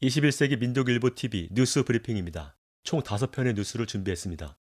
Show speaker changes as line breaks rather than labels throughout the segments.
21세기 민족일보 TV 뉴스 브리핑입니다. 총 5편의 뉴스를 준비했습니다.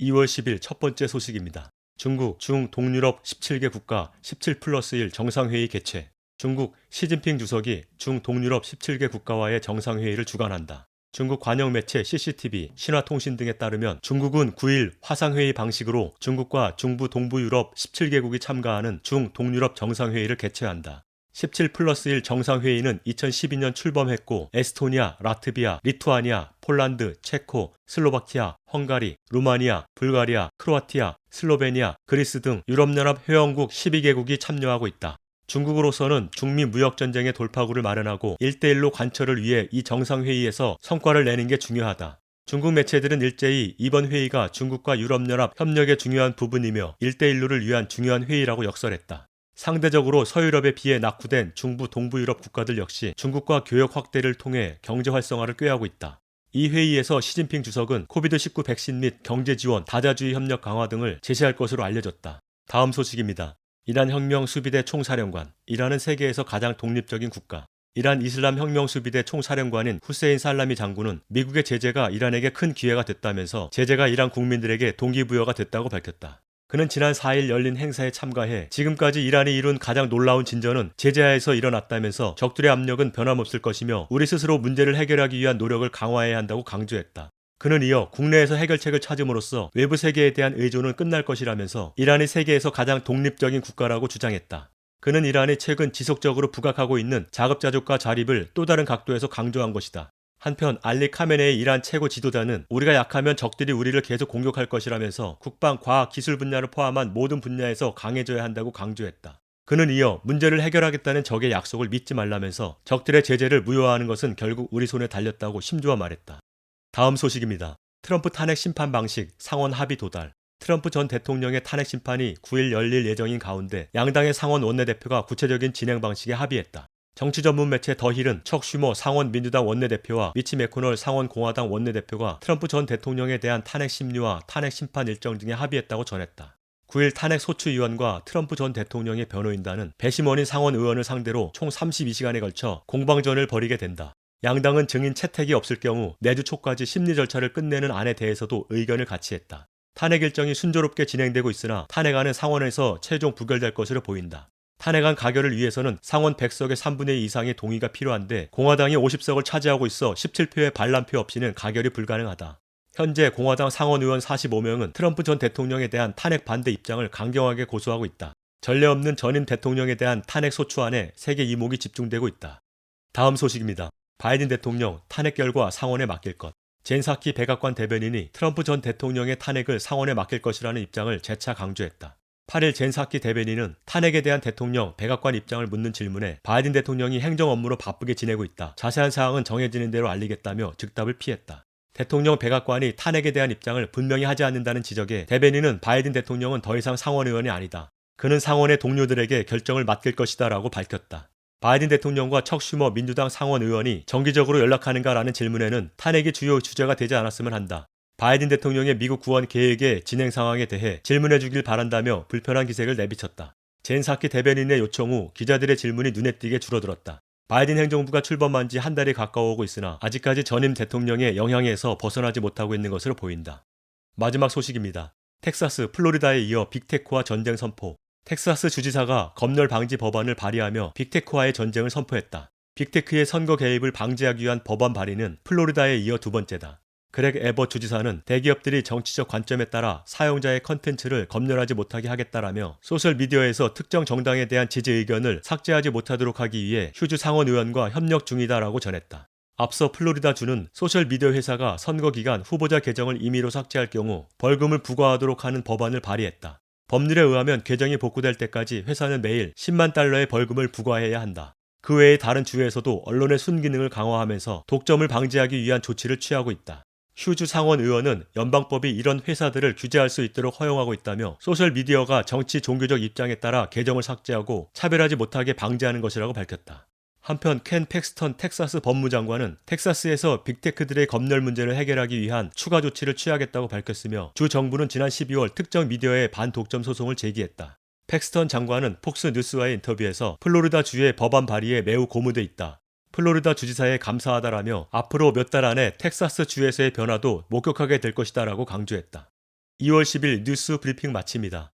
2월 10일 첫 번째 소식입니다. 중국, 동유럽 17개 국가 17+1 정상회의 개최. 중국 시진핑 주석이 동유럽 17개 국가와의 정상회의를 주관한다. 중국 관영 매체 CCTV, 신화통신 등에 따르면 중국은 9일 화상회의 방식으로 중국과 중부 동부 유럽 17개국이 참가하는 동유럽 정상회의를 개최한다. 17+1 정상회의는 2012년 출범했고 에스토니아, 라트비아, 리투아니아, 폴란드, 체코, 슬로바키아, 헝가리, 루마니아, 불가리아, 크로아티아, 슬로베니아, 그리스 등 유럽연합 회원국 12개국이 참여하고 있다. 중국으로서는 중미 무역전쟁의 돌파구를 마련하고 1대1로 관철을 위해 이 정상회의에서 성과를 내는 게 중요하다. 중국 매체들은 일제히 이번 회의가 중국과 유럽연합 협력의 중요한 부분이며 1대1로를 위한 중요한 회의라고 역설했다. 상대적으로 서유럽에 비해 낙후된 중부 동부 유럽 국가들 역시 중국과 교역 확대를 통해 경제 활성화를 꾀하고 있다. 이 회의에서 시진핑 주석은 코비드19 백신 및 경제 지원, 다자주의 협력 강화 등을 제시할 것으로 알려졌다. 다음 소식입니다. 이란 혁명수비대 총사령관. 이란은 세계에서 가장 독립적인 국가. 이란 이슬람 혁명수비대 총사령관인 후세인 살라미 장군은 미국의 제재가 이란에게 큰 기회가 됐다면서 제재가 이란 국민들에게 동기부여가 됐다고 밝혔다. 그는 지난 4일 열린 행사에 참가해 지금까지 이란이 이룬 가장 놀라운 진전은 제재하에서 일어났다면서 적들의 압력은 변함없을 것이며 우리 스스로 문제를 해결하기 위한 노력을 강화해야 한다고 강조했다. 그는 이어 국내에서 해결책을 찾음으로써 외부 세계에 대한 의존은 끝날 것이라면서 이란이 세계에서 가장 독립적인 국가라고 주장했다. 그는 이란이 최근 지속적으로 부각하고 있는 자급자족과 자립을 또 다른 각도에서 강조한 것이다. 한편 알리 카메네이 이란 최고 지도자는 우리가 약하면 적들이 우리를 계속 공격할 것이라면서 국방, 과학, 기술 분야를 포함한 모든 분야에서 강해져야 한다고 강조했다. 그는 이어 문제를 해결하겠다는 적의 약속을 믿지 말라면서 적들의 제재를 무효화하는 것은 결국 우리 손에 달렸다고 심조어 말했다. 다음 소식입니다. 트럼프 탄핵 심판 방식 상원 합의 도달. 트럼프 전 대통령의 탄핵 심판이 9일 열릴 예정인 가운데 양당의 상원 원내대표가 구체적인 진행 방식에 합의했다. 정치 전문 매체 더힐은 척 슈머 상원 민주당 원내대표와 미치 매코널 상원 공화당 원내대표가 트럼프 전 대통령에 대한 탄핵 심리와 탄핵 심판 일정 등에 합의했다고 전했다. 9일 탄핵 소추위원과 트럼프 전 대통령의 변호인단은 배심원인 상원 의원을 상대로 총 32시간에 걸쳐 공방전을 벌이게 된다. 양당은 증인 채택이 없을 경우 내주 초까지 심리 절차를 끝내는 안에 대해서도 의견을 같이 했다. 탄핵 일정이 순조롭게 진행되고 있으나 탄핵안은 상원에서 최종 부결될 것으로 보인다. 탄핵안 가결을 위해서는 상원 100석의 3분의 2 이상의 동의가 필요한데 공화당이 50석을 차지하고 있어 17표의 반란표 없이는 가결이 불가능하다. 현재 공화당 상원 의원 45명은 트럼프 전 대통령에 대한 탄핵 반대 입장을 강경하게 고수하고 있다. 전례 없는 전임 대통령에 대한 탄핵 소추안에 세계 이목이 집중되고 있다. 다음 소식입니다. 바이든 대통령 탄핵 결과 상원에 맡길 것. 젠 사키 백악관 대변인이 트럼프 전 대통령의 탄핵을 상원에 맡길 것이라는 입장을 재차 강조했다. 8일 젠 사키 대변인은 탄핵에 대한 대통령 백악관 입장을 묻는 질문에 바이든 대통령이 행정 업무로 바쁘게 지내고 있다. 자세한 사항은 정해지는 대로 알리겠다며 즉답을 피했다. 대통령 백악관이 탄핵에 대한 입장을 분명히 하지 않는다는 지적에 대변인은 바이든 대통령은 더 이상 상원 의원이 아니다. 그는 상원의 동료들에게 결정을 맡길 것이다 라고 밝혔다. 바이든 대통령과 척 슈머 민주당 상원 의원이 정기적으로 연락하는가라는 질문에는 탄핵이 주요 주제가 되지 않았으면 한다. 바이든 대통령의 미국 구원 계획의 진행 상황에 대해 질문해 주길 바란다며 불편한 기색을 내비쳤다. 젠 사키 대변인의 요청 후 기자들의 질문이 눈에 띄게 줄어들었다. 바이든 행정부가 출범한 지 한 달이 가까워오고 있으나 아직까지 전임 대통령의 영향에서 벗어나지 못하고 있는 것으로 보인다. 마지막 소식입니다. 텍사스, 플로리다에 이어 빅테크와 전쟁 선포. 텍사스 주지사가 검열 방지 법안을 발의하며 빅테크와의 전쟁을 선포했다. 빅테크의 선거 개입을 방지하기 위한 법안 발의는 플로리다에 이어 두 번째다. 그렉 에버 주지사는 대기업들이 정치적 관점에 따라 사용자의 컨텐츠를 검열하지 못하게 하겠다라며 소셜미디어에서 특정 정당에 대한 지지 의견을 삭제하지 못하도록 하기 위해 휴주 상원 의원과 협력 중이다라고 전했다. 앞서 플로리다주는 소셜미디어 회사가 선거 기간 후보자 계정을 임의로 삭제할 경우 벌금을 부과하도록 하는 법안을 발의했다. 법률에 의하면 계정이 복구될 때까지 회사는 매일 10만 달러의 벌금을 부과해야 한다. 그 외에 다른 주에서도 언론의 순기능을 강화하면서 독점을 방지하기 위한 조치를 취하고 있다. 휴주 상원 의원은 연방법이 이런 회사들을 규제할 수 있도록 허용하고 있다며 소셜미디어가 정치 종교적 입장에 따라 계정을 삭제하고 차별하지 못하게 방지하는 것이라고 밝혔다. 한편 켄 팩스턴 텍사스 법무장관은 텍사스에서 빅테크들의 검열 문제를 해결하기 위한 추가 조치를 취하겠다고 밝혔으며 주 정부는 지난 12월 특정 미디어의 반독점 소송을 제기했다. 팩스턴 장관은 폭스 뉴스와의 인터뷰에서 플로리다 주의 법안 발의에 매우 고무돼 있다. 플로리다 주지사에 감사하다라며 앞으로 몇 달 안에 텍사스 주에서의 변화도 목격하게 될 것이다라고 강조했다. 2월 10일 뉴스 브리핑 마칩니다.